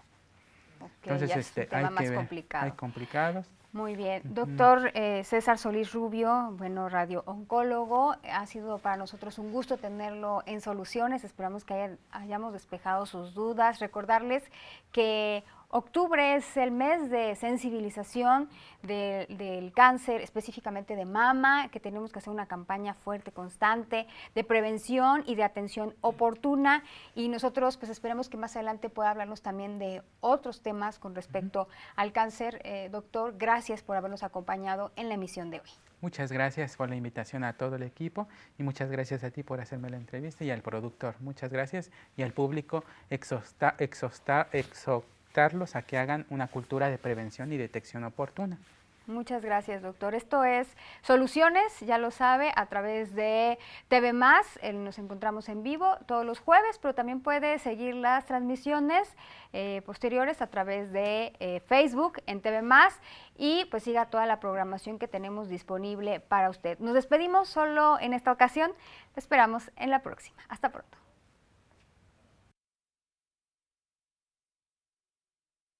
Okay, entonces, ya es un tema más complicado. Hay complicados. Muy bien. Doctor César Solís Rubio, bueno, radiooncólogo, ha sido para nosotros un gusto tenerlo en Soluciones. Esperamos que hayamos despejado sus dudas. Recordarles que octubre es el mes de sensibilización del cáncer, específicamente de mama, que tenemos que hacer una campaña fuerte, constante, de prevención y de atención oportuna. Y nosotros pues esperemos que más adelante pueda hablarnos también de otros temas con respecto al cáncer. Doctor, gracias por habernos acompañado en la emisión de hoy. Muchas gracias por la invitación a todo el equipo y muchas gracias a ti por hacerme la entrevista y al productor. Muchas gracias y al público exhortarlos a que hagan una cultura de prevención y detección oportuna. Muchas gracias, doctor. Esto es Soluciones, ya lo sabe, a través de TV+. Nos encontramos en vivo todos los jueves, pero también puede seguir las transmisiones posteriores a través de Facebook en TV+, y pues siga toda la programación que tenemos disponible para usted. Nos despedimos solo en esta ocasión, te esperamos en la próxima. Hasta pronto.